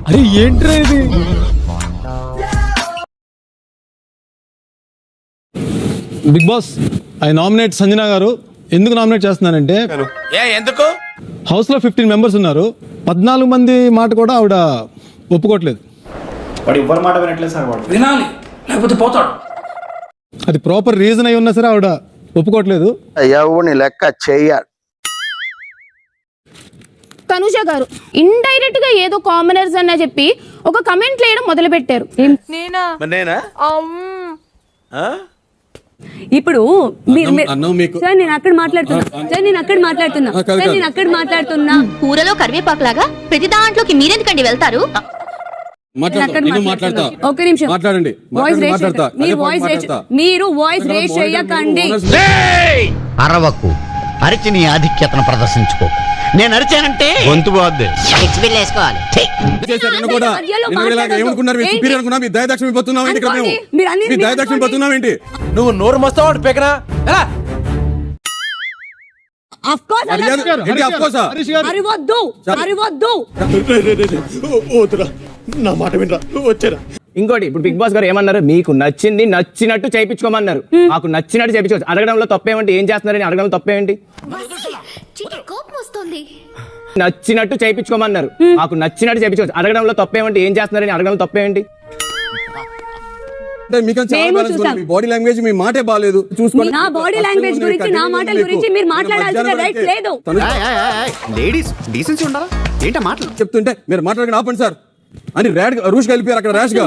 అరే ఏంట్రా ఇది? Bigg Boss I nominate Sanjana గారు. ఎందుకు నామినేట్ చేస్తున్నానంటే ఎందుకు హౌస్ లో 15 మెంబర్స్ ఉన్నారు, 14 మంది మాట కూడా ఆవిడ ఒప్పుకోవట్లేదు. వాడు ఎవరి మాట వినట్లేదు సార్, వాడు వినాలి లేకపోతే పోతాడు. అది ప్రాపర్ రీజన్ అయి ఉన్నా సరే ఆవిడ ఒప్పుకోవట్లేదు. ఎవరిని లెక్క చెయ్యాలి. తనుజ గారు ఇండైరెక్ట్ గా ఏదో కామనర్స్ అన్న చెప్పి ఒక కమెంట్ వేయడం మొదలు పెట్టారు. ఇప్పుడు సార్ నేను అక్కడ మాట్లాడుతున్నా కూరలో కరివేపాకు లాగా ప్రతి దాంట్లోకి మీరెందుకండి వెళ్తారు? ఒక నిమిషం మాట్లాడండి. మీరు వాయిస్ రేస్ చేయకండి. అరవకు, అరిచి నీ ఆధిక్యతను ప్రదర్శించుకో. నేను అరిచానంటే గొంతు పోద్ది. నువ్వు నోరు మస్తావు పెకనా నా మాట వినరా వచ్చారా. ఇంకోటి, ఇప్పుడు బిగ్ బాస్ గారు ఏమన్నారు, మీకు నచ్చింది నచ్చినట్టు చేయించుకోమన్నారు. మాకు నచ్చినట్టు చేయించుకోవచ్చు. అడగడంలో తప్పేమంటే, ఏం చేస్తున్నారని అడగడం తప్పేంటి? నచ్చినట్టు చేయించుకోమన్నారు. మాకు నచ్చినట్టు చేయించుకోవచ్చు. అడగడంలో తప్పేమంటే, ఏం చేస్తున్నారని అడగడం తప్పేంటి? బాడీ లాంగ్వేజ్ మీ మాటే బాగాలేదు. చూసుకోండి. నా బాడీ లాంగ్వేజ్ గురించి, నా మాటల గురించి మీరు మాట్లాడాల్సిన రైట్ లేదు. లేడీస్ డీసెన్సీ ఉండాలా? ఏంటా మాటలు చెప్తుంటే మీరు మాట్లాడకుండా ఆపండి సార్ అని రూష్ కలిపారు అక్కడ ర్యాష్ గా.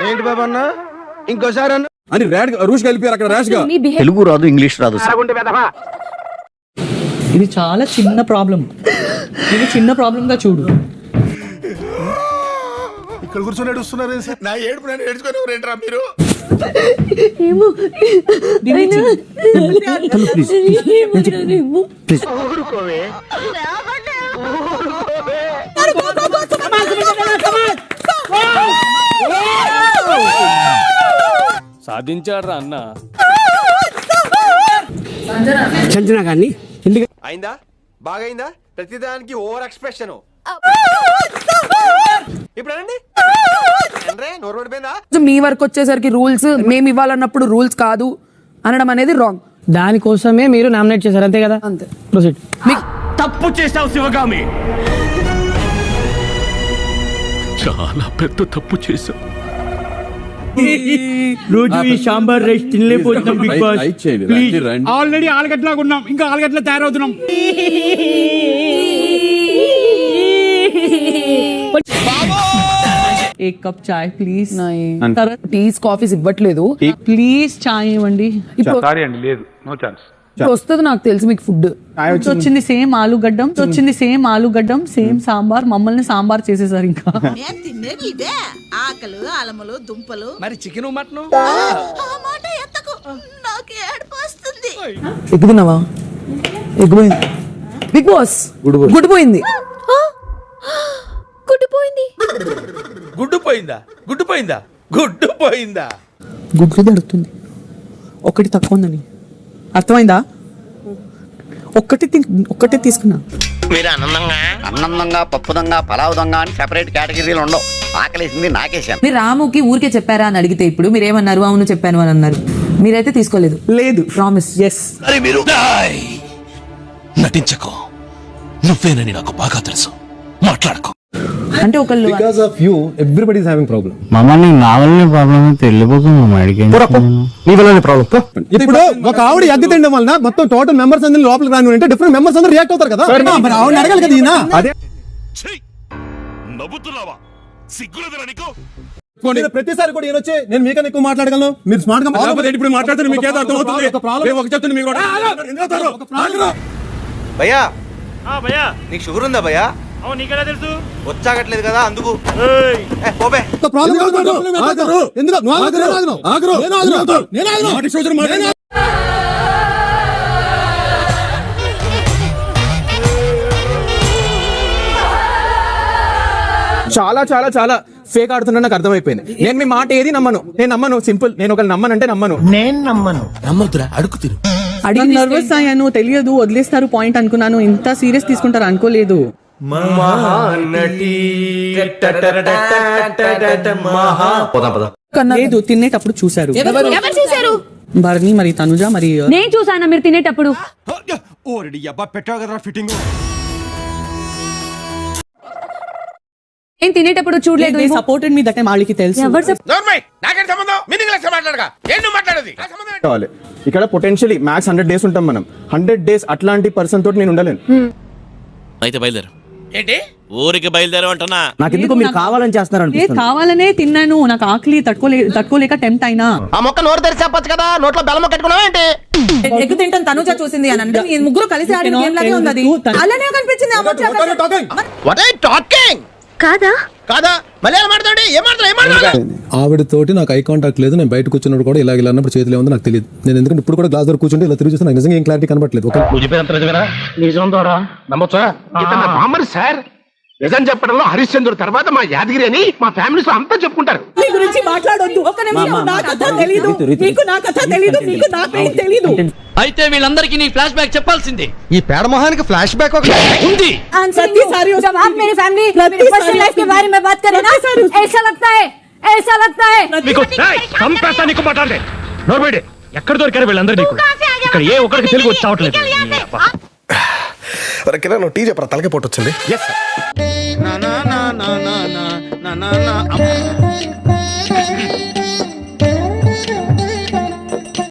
ఏంటి బాబా అన్న, ఇంకోసారి అన్న అని రూష్ కలిపారు అక్కడ ర్యాష్ గా. తెలుగు రాదు, ఇంగ్లీష్ రాదు. ఇది చాలా చిన్న ప్రాబ్లం. ఇది చిన్న ప్రాబ్లం గా చూడు. ఇక్కడ కూర్చొని ఏడుస్తున్నారు నా ఏడుపు నేను ఏడ్చుకొని రేంట్రా మీరు. సాధించాడ్రా అన్న. సంజన గారిని అయిందా? బాగైందా? ప్రతిదానికి ఓవర్ ఎక్స్ప్రెషన్. మీ వరకు వచ్చేసరికి రూల్స్ మేము ఇవ్వాలన్నప్పుడు రూల్స్ కాదు అనడం అనేది రాంగ్. దానికోసమే మీరు నామినేట్ చేశారు, అంతే కదా? అంతే. ప్రొసీడ్. తప్పు చేసావు శివగామి, చాలా పెద్ద తప్పు చేసావు. రోజు ఈ సాంబార్ రైస్ తినలేకపోతున్నాం బిగ్ బాస్. ఆల్రెడీ ఆలుగడ్డలాగా ఉన్నాం, ఇంకా ఆలుగడ్డలా తయారవుతున్నాం. एक कप चाय प्लीज. టీస్ కాఫీస్ ఇవ్వట్లేదు. ప్లీజ్ చాయ్ ఇవ్వండి. ఇప్పుడు వస్తుంది నాకు తెలుసు మీకు ఫుడ్. వచ్చింది సేమ్ ఆలుగడ్డం, సేమ్ సాంబార్. మమ్మల్ని సాంబార్ చేసేసారు. ఇంకా ఆకలు, అలములు, దుంపలు, మరి చికెన్ మటన్ ఎగ్గుతున్నావా? ఎగ్గుపోయింది బిగ్ బాస్. గుడ్డిపోయింది. గుడ్లు దడుతుంది. ఒకటి తక్కువ ఉందని అర్థమైందా? ఒక్కటే తీసుకున్నా. మీరు అన్నందంగా పప్పుదంగా పలావుదంగా అని సెపరేట్ కేటగిరీలు ఉండవు. ఆకలేసింది నాకేసాను. మీరు రాముకి ఊరికే చెప్పారా అని అడిగితే ఇప్పుడు మీరు ఏమన్నారు? అవును చెప్పాను అని అన్నారు. మీరైతే తీసుకోలేదు. లేదు, ప్రామిస్. ఎస్. మీరు నటించకు, నువ్వేనని నాకు బాగా తెలుసు. మాట్లాడకు. అంటే ఒకళ్ళు because of you everybody is having problem. మమ్మల్ని నా వల్లనే ప్రాబ్లం తెలియపోతుంది. నీ వల్లనే ప్రాబ్లం. ఇప్పుడు ఒక ఆవిడ ఎగ్గు తినడం వలన మొత్తం టోటల్ మెంబర్స్ అందరూ లోపలికి రాని అంటే డిఫరెంట్ మెంబర్స్ అందరూ రియాక్ట్ అవుతారు కదా. మరి ఆవిడ అడగాలి కదా. ఈయన అదే నవ్వుతున్నావా? సిగ్గులేదురా నీకు? ప్రతిసారి కూడా వచ్చి నేను మీకన్నా ఎక్కువ మాట్లాడగలను. మీరు స్మార్ట్ గా ఇప్పుడు మాట్లాడితే మీకు ఏదో అర్థమవుతుంది. ఒక చెప్తుంది మీకు భయ్యా, నీకు షుగర్ ఉందా భయ్యా? నీకెలా తెలుసు? వచ్చాగట్లేదు కదా అందుకు. చాలా చాలా చాలా ఫేక్ ఆడుతున్నా నాకు అర్థమైపోయింది. నేను మీ మాట ఏది నమ్మను. నేను నమ్మను. సింపుల్. నేను ఒకళ్ళు నమ్మనంటే నమ్మను. నమ్మద్దురా, అడుగు తిరు. అడిగి నర్వస్ అయ్యాను, తెలియదు వదిలేస్తారు పాయింట్ అనుకున్నాను, ఇంత సీరియస్ తీసుకుంటారు అనుకోలేదు. లేదు తినేటప్పుడు చూసారు ఎవరు చూశారు? భరణి మరి తనుజ మరి నేను చూసాను మీరు తినేటప్పుడు. నేను తినేటప్పుడు చూడలేదు. సపోర్టెడ్ మీ దట్ వాళ్ళకి తెలుసు. నాకేం సంబంధం? మీనింగ్ లెక్క మాట్లాడగా ఏం నువ్వు మాట్లాడేది? నా సంబంధం ఏంటి? కావాలి ఇక్కడ పొటెన్షియలీ మ్యాక్స్ 100 days ఉంటాం మనం. 100 days అట్లాంటి పర్సన్ తోటి నేను ఉండలేను. అయితే బయలుదేరు. ఏంటి ఊరికి బయలుదేరు అంటున్నా. నాకెందుకు మీరు కావాలని చేస్తున్నారు ఏ కావాలనే తిన్నాను, నాకు ఆకలి తట్టుకోలేక టెంప్ట్ అయినా. ఆ మొక్క నోరు తెరిచి చెప్పొచ్చు కదా, నోట్లో బెల్లం కట్టుకున్నావా ఏంటి? ఎగ్గు తింటాను తనుజ చూసింది అని అంటే ఈ ముగ్గురు కలిసి ఆడిన గేమ్ లాగే ఉంది అది. అలానే కనిపించింది ఆ ముచ్చట. వాట్ ఐ టాకింగ్ కాదా కాదా మళ్ళీ ఎలా మాట్లాడండి? ఏం మాట్లాడు? ఆవిడతోటి నాకు ఐ కాంటాక్ట్ లేదు. నేను బయట కూర్చున్నప్పుడు కూడా ఇలా అన్నప్పుడు చేతిలో ఉందో నాకు తెలియదు. నేను ఎందుకంటే ఇప్పుడు కూడా గ్లాస్ దగ్గర కూర్చుంటే ఇలా తిరిగి చూస్తే నాకు నిజంగా ఏం క్లారిటీ కనబడలేదు. సార్ నిజం చెప్పడంలో హరిశ్చంద్రుడు తర్వాత మా యాదగిరి అని మా ఫ్యామిలీస్ అంతా చెప్పుకుంటారు. మీ గురించి మాట్లాడొద్దు. ఒక నిమిషం, నా కథ తెలీదు మీకు, నా కథ తెలీదు మీకు, నా పేరు తెలీదు. అయితే వీళ్ళందరికీ నీ ఫ్లాష్ బ్యాక్ చెప్పాల్సిందే. ఈ పేడ మొహానికి ఫ్లాష్ బ్యాక్ ఉంది. ప్రతిసారి ఎక్కడ దొరికారు వీళ్ళందరూ నీకు? ఇక్కడ ఏ ఒక్కడికి తెలుగు వచ్చి చావట్లేదు. నువ్వు టీ చెప్పరా, తలకే పోటు వచ్చింది. నా నా నా నా నా నా నా నా